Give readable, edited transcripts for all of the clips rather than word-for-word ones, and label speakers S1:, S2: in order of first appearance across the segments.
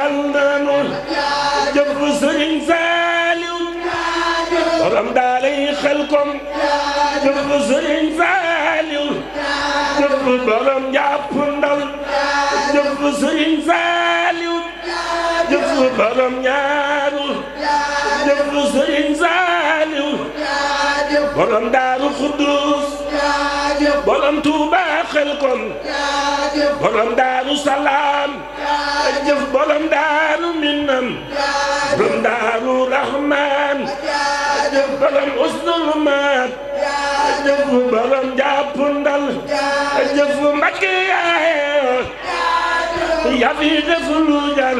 S1: waral naanu jëf Sëriñ Saaliw borom daaray Xelkom jëf Sëriñ Saaliw jëf borom jàpp ndal jëf Sëriñ Saaliw jëf borom ñaaru jëf Sëriñ Saaliw borom Daaru Xuddus borom Tuuba Xelkom borom Daaru Salaam jëf borom Daaru Minam borom Daaru Rahman jëf borom Usnul Maab jëf borom jàpp ndal jëf Mbakke yaa fi def lu jar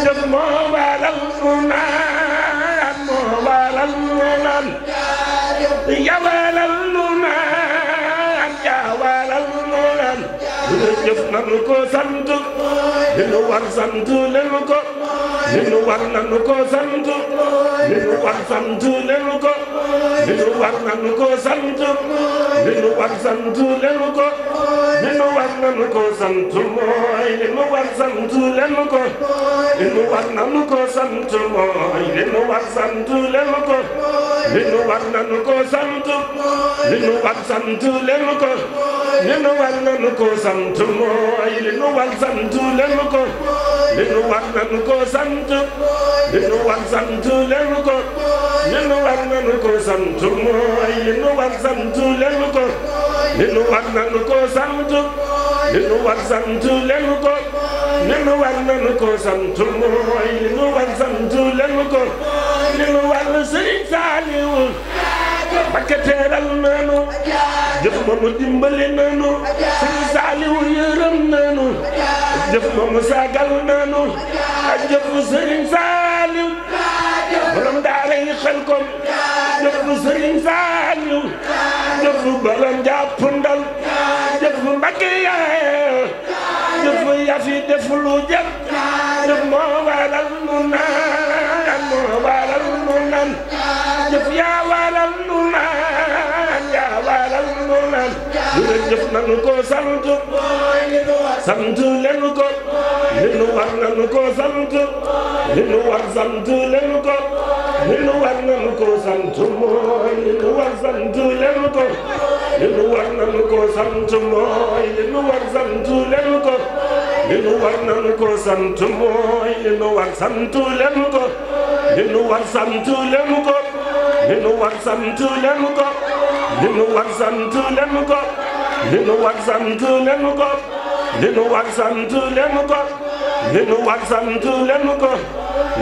S1: jëf moo waral mu naan moo waral mu naan yaa waral mu naan yaa waral mu naan jëf nanu ko sant li nu war sant leen ko li nu war nanu ko sant li nu war sant leen ko li nu war nanu ko sant li nu war sant leen ko li nu war nanu ko sant mooy li nu war sant leen ko li nu war nanu ko sant mooy li nu war sant leen ko li nu war nanu ko sant li nu war sant leen ko li nu war nanu ko sant mooy li nu war sant leen ko li nu war nanu ko sant li nu war sant leen ko li nu war nanu ko sant mooy li nu war sant leen ko li nu war nanu ko sant li nu war sant leen ko li nu war nanu ko sant mooy li nu war sant leen ko li nu war Sëriñ Saaliw Mbakke teeral nanu jëf moomu dimbali nanu Sëriñ Saaliw yërëm nanu jëf moomu sagal nanu jëf Sëriñ Saaliw borom daaray Xelkom jëf Sëriñ Saaliw jëf borom jàpp ndal jëf Mbakke jëf yaa fi def lu jar jëf moo waral mu naan moo waral mu naan jëf yaa waral mu naan yaa waral mu naan jëf nanu ko sant sant leen ko li nu war nanu ko sant li nu war sant leen ko li nu war nanu ko sant mooy li nu war sant leen ko li nu war nanu ko sant mooy li nu war sant leen ko li nu war nanu ko sant mooy li nu war sant leen ko li nu war sant leen ko li nu war sant leen ko li nu war sant leen ko li nu war sant leen ko li nu war sant leen ko li nu war sant leen ko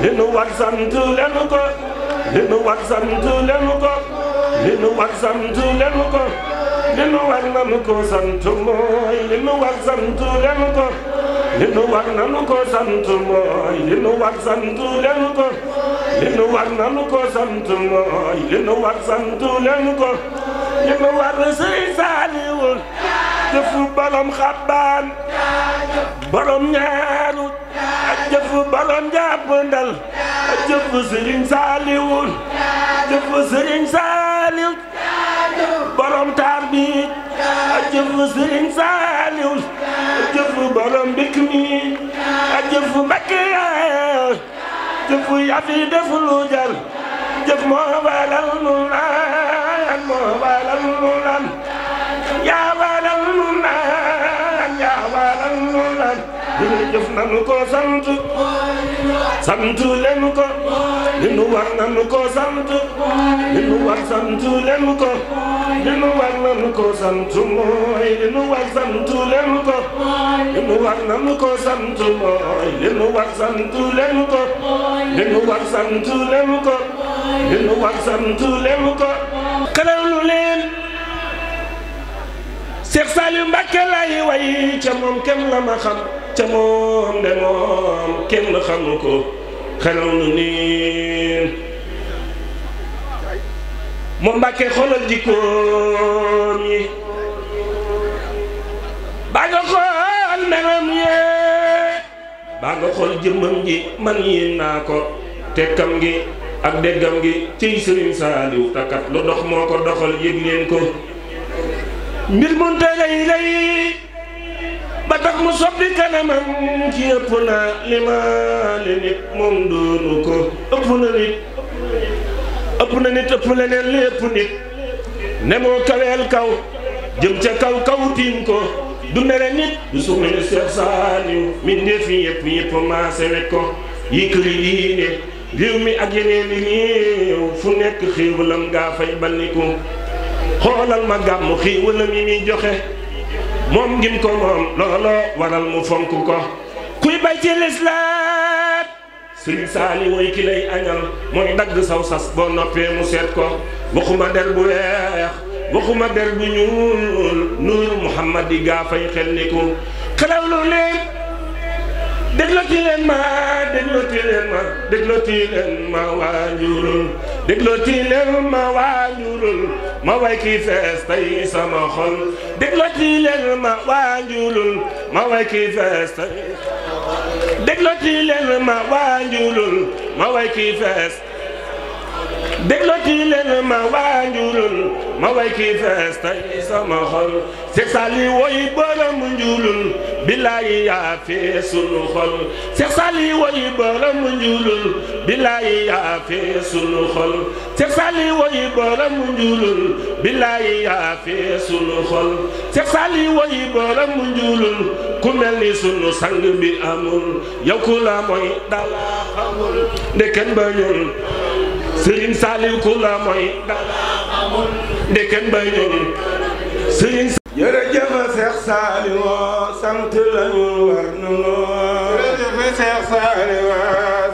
S1: li nu war sant leen ko li nu war sant leen ko li nu war sant leen ko li nu war nanu ko sant mooy li nu war sant leen ko li nu war nanu ko sant mooy li nu war sant leen ko li nu war nanu ko sant mooy li nu war sant leen ko li nu war Sëriñ Saaliw jëfu borom xabbaan borom ñaaru ak jëfu borom jàpp ndal ak jëfu Sëriñ Saaliw jëfu Sëriñ Saaliw borom taar bi ak jëfu Sëriñ Saaliw jëfu borom mbik mi ak jëfu Mbakke jëfu yaa fi def lu jar jëf moo waral mu naan moo waral mu naan yaa waral mu naan yaa waral mu naan jëf nanu ko sant sant leen ko li nu war nanu ko sant li nu war sant leen ko li nu war nanu ko sant mooy li nu war sant leen ko li nu war nanu ko sant mooy li nu war sant leen ko li nu war sant leen ko li nu war sant leen ko xelawlu leen Seex Saaliw Mbakke lay way ca moom kenn la ma xam ca moom de moom kenn xamu ko xelawlu leen moom Mbakke xoolal jikkoom yi baa nga xool melam yee baa nga xool jëmmam ji man yi naa ko tekkam gi ak déggam gi ciy Sëriñ Saaliw takat lu dox moo ko doxal yëg leen ko mbir munte lay lay ba tax mu soppi kanamam ci ëpp na li ma li nit moom doonu ko ëpp na nit ëpp leneen li ëpp nit ne moo kaweel kaw jëm ca kaw kaw tiim ko du mere nit du suuf ne Seex Saaliw mi ndéef yi yëpp maase wet ko yi këri diine réew mi ak yeneen i réew fu nekk xéewalam gaa fay balliku xoolal ma gàmmu xéewalam yi muy joxe moom ngim ko moom looloo waral mu fonk ko kuy bay ci lislaam Sëriñ Saaliw woy ki lay añal mooy dagg saw sas boo noppee mu seet ko waxuma der bu weex waxuma der bu ñuul nuur Muhammad yi gaa fay xel ni ku xelawlu leen déglooti leen ma waa Njurul déglooti leen ma waa Njurul ma way kii fees tey sama xol déglooti leen ma waa Njurul ma way kii fees tey déglooti leen ma waa Njurul ma way kii fees déglooti leen ma waa Njurul ma way kii fees tey sama xol Seex Saaliw woy borom Njurul billaahi yaa fees sunu xol Seex Saaliw woy borom Njurul billaahi yaa fees sunu xol Seex Saaliw woy borom Njurul billaahi yaa fees sunu xol Seex Saaliw woy borom Njurul ku mel ni sunu sang bi amul yow ku la mooy dala xamul ndeken ba ñun Sëriñ Saaliw ku la mooy dala xamul ndeken ba ñun Sëriñ jërëjëf Seex Saaliw sant lañu war nañu jërëjëf Seex Saaliw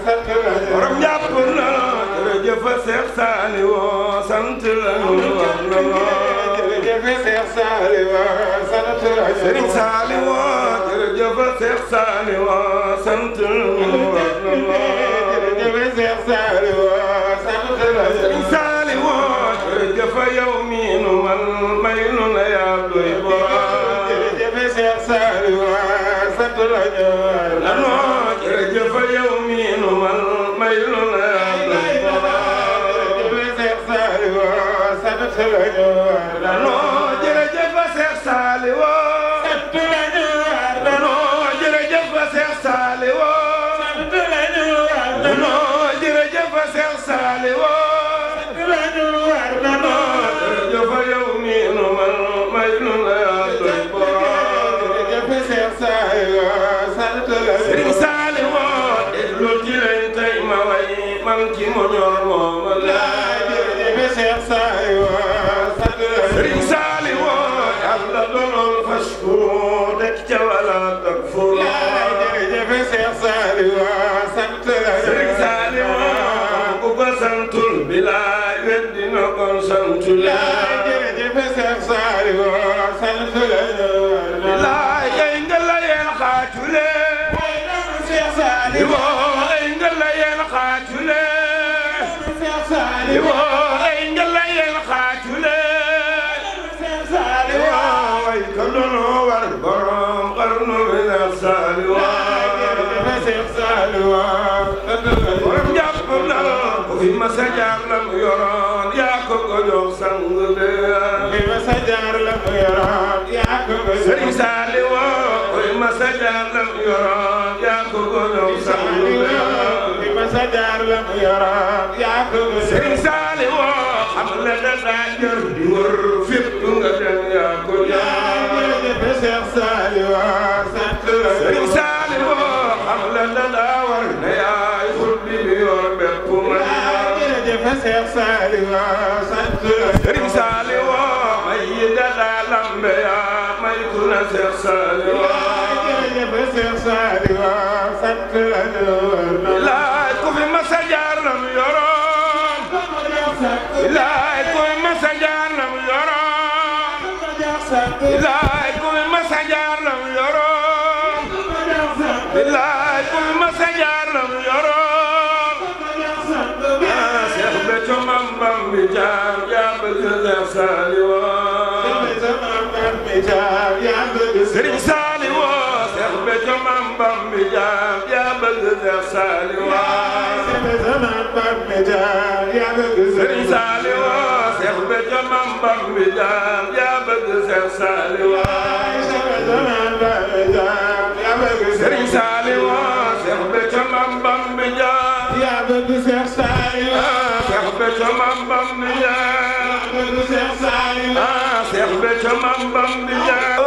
S1: sant lañu borom jàpp na jërëjëf Seex Saaliw sant lañu war nañu jërëjëf Seex Saaliw sant lañu Sëriñ Saaliw jërëjëf Seex Saaliw sant lañu war nañu jërëjëf Seex Saaliw sant lañu Sëriñ Saaliw jërëjëf yow mi nu man may nu la yaa doy borom jërëjëf Seex Saaliw sant lañu lano jërëjëf yow mi nu man may nu la yaa doy borom jërëjëf Seex Saaliw sant lañu lano jërëjëf Seex Saaliw sant lañu lano jërëjëf Seex Saaliw sant lañu lano jërëjëf Seex Saaliw Sëriñ Saaliw déglu ci leen tey ma way man ci mu ñor moom laay jërëjëf Seex Saaliw Sëriñ Saaliw Yàlla doonoon fashkuru dëkk ca wala takfur laay jërëjëf Seex Saaliw sant la Sëriñ Saaliw ku ko santul bilaay weddi na kon santu laay jërëjëf Seex Saaliw sant la laay ay nga la yeen xaatule Iwo ay ngala yeen xaatule Iwo ay ngala yeen xaatule Iwo ay ka dono war borom xarnu bi Seex Saaliw Seex Saaliw borom jàpp na ku fi masa jaar la mu yoroon yaa ko ko jox sang bi fi masa jaar la mu yoroon yaa ko ko jox Sëriñ Saaliw ku fi masa jaar la mu yoroon yaa ko ko jox sang bi fi masa jaar la mu yoroon yaa ko ko Sëriñ Saaliw xam la da daa jër di wër fépp nga dem yaa ko jaar Seex Saaliw sant la Sëriñ Saaliw xam la da daa war na yaay xut bi yor bépp ma Seex Saaliw sant la Sëriñ Saaliw may yi da daa lambe yaa may ku na Seex Saaliw Seex Saaliw sant la laay ku fi masa jaar la mu yoroon laay ku fi masa jaar la mu yoroon laay ku fi masa jaar la mu yoroon laay ku fi masa jaar la mu yoroon Seex Béthio Mam Bambi jaar yaa bëgg Seex Saaliw Sëriñ Saaliw Seex Béthio Mam Bambi jaar yaa bëgg Seex Saaliw Sëriñ Saaliw Seex Béthio Mam Bambi jaar yaa bëgg Seex Saaliw Sëriñ Saaliw Seex Béthio Maam Bamba Njaay yaa bëgg Seex Saaliw Seex Béthio Maam Bamba Njaay yaa bëgg Seex Saaliw Seex Béthio Maam Bamba Njaay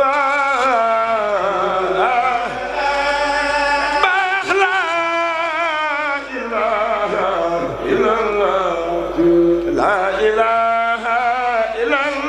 S1: baax la ilaha illallah la ilaha illallah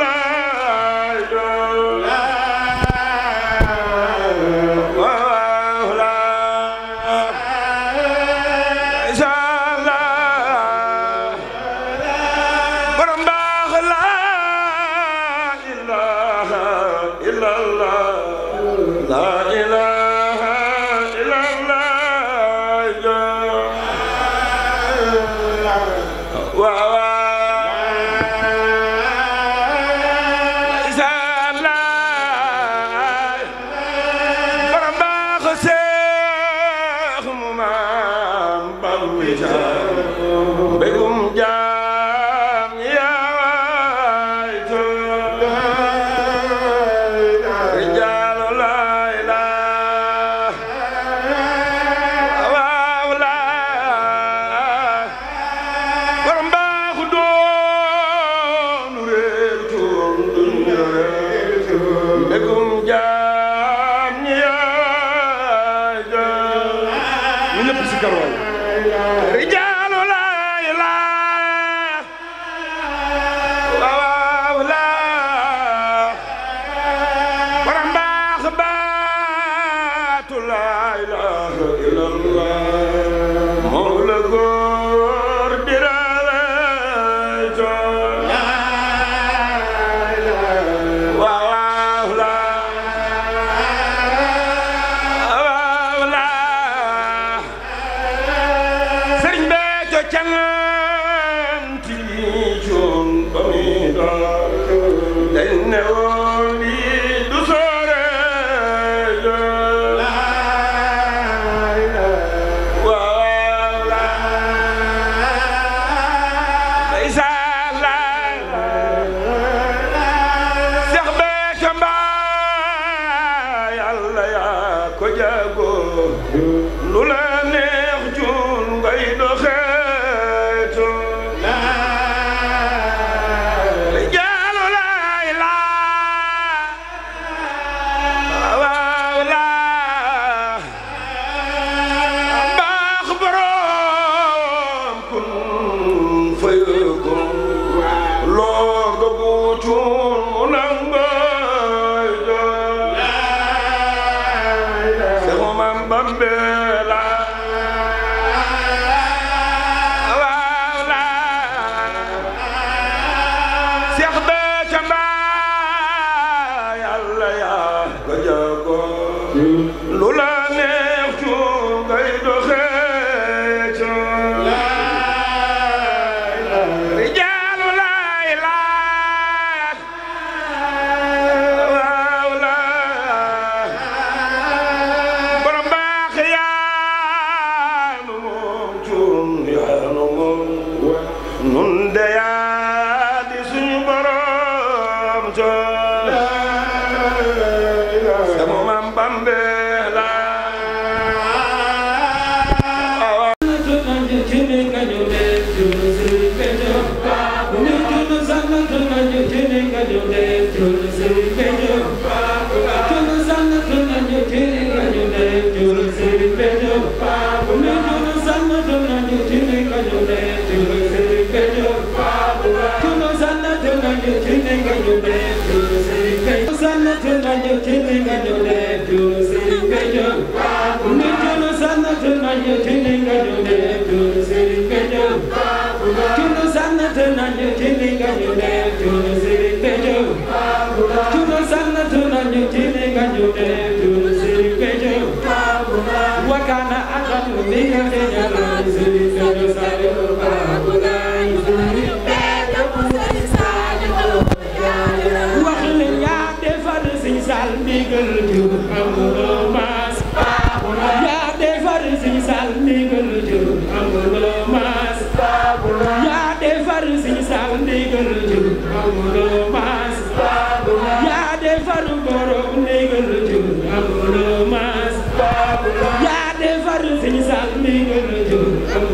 S2: Ya de faru borom negal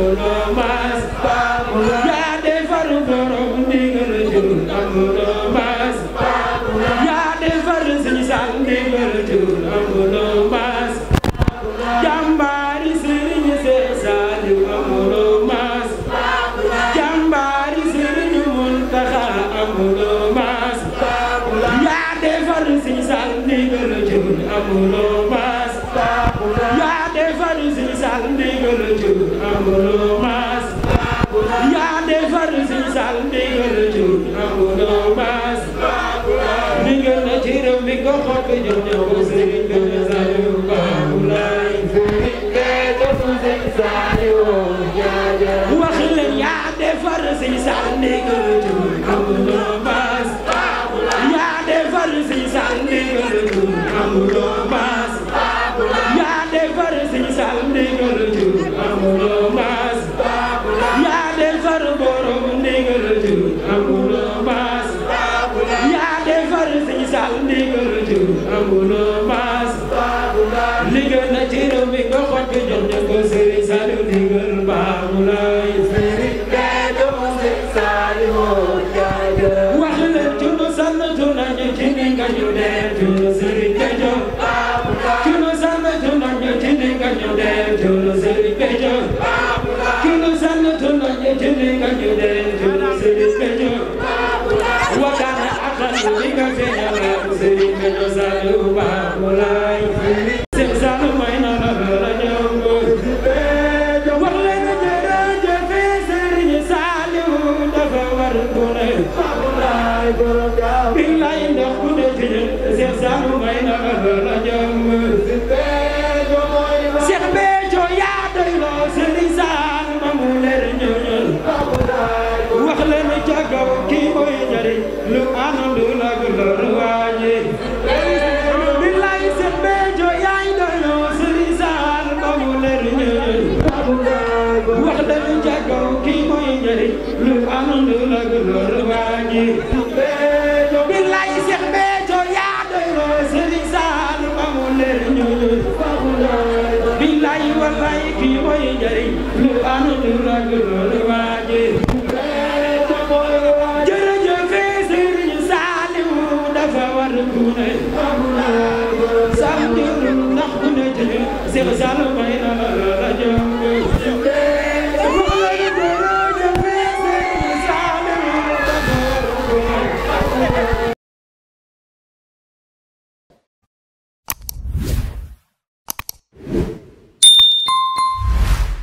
S2: amuloo maas yaa defar borom ndigal jur amuloo maas yaa defar Sëriñ Saal ndigal jur amuloo maas jàmbaari Sëriñ Saaliw amuloo maas jàmbaari Sëriñ Muntaxa amuloo maas yaa defar Sëriñ Saal ndigal jur amuloo maas yaa defar Sëriñ Saal ndigal jur amuloo maas yaa defar Sëriñ Saal ndigal jur amuloo maas ndigal na ci réew mi ko xokk jox jox ko Sëriñ Saaliw Baabulaay wax leen yaa defar Sëriñ Saal ndigal jur amuloo maas yaa defar Sëriñ Saal ndigal jur amuloo maas yaa defar Sëriñ Saal ndigal jur amuloo maas yaa defar borom ndigal jur amuloo maas yaa defar Sëriñ Saal ndigal jur amuloo maas liggéey na ci réew mi nga xott jox ñu ko Sëriñ Saaliw ndigal Baabulaay wax leen cunu sannatu nañu ci ni nga ñu dee cunu Sëriñ Béthio cunu sannatu nañu ci ni nga ñu dee cunu Sëriñ Béthio cunu sannatu nañu ci ni nga ñu dee cunu Sëriñ Béthio wakana akal li nga feeñal Sëriñ Béthio Saaliw Baabulaay Sëriñ Saaliw may na la la ñëw wax leen jërëjëf Sëriñ Saaliw dafa war ku ne billaay ndox ku ne ci ñun Sëriñ Saaliw may na la la ñëw Seex Béthio yaa doy loo Sëriñ Saal ma mu leer ñëñal wax leen ca kaw kii mooy njariñ lu àndul ak lor waañi billaay Seex Béthio yaay doy loo Sëriñ Saal ma mu leer ñëñal wax leen ca kaw kii mooy njariñ lu àndul ak lor waañi billaay Seex Béthio yaa doy loo Sëriñ Saal ma mu leer ñëñal billaay wallaay kii mooy njariñ lu àndul ak lor waañi jërëjëf Sëriñ Saaliw dafa war ku ne sam ndiru ndax ku ne ci ñun Seex Saaliw may na la la jëm jërëjëf Sëriñ Saaliw dafa war ku ne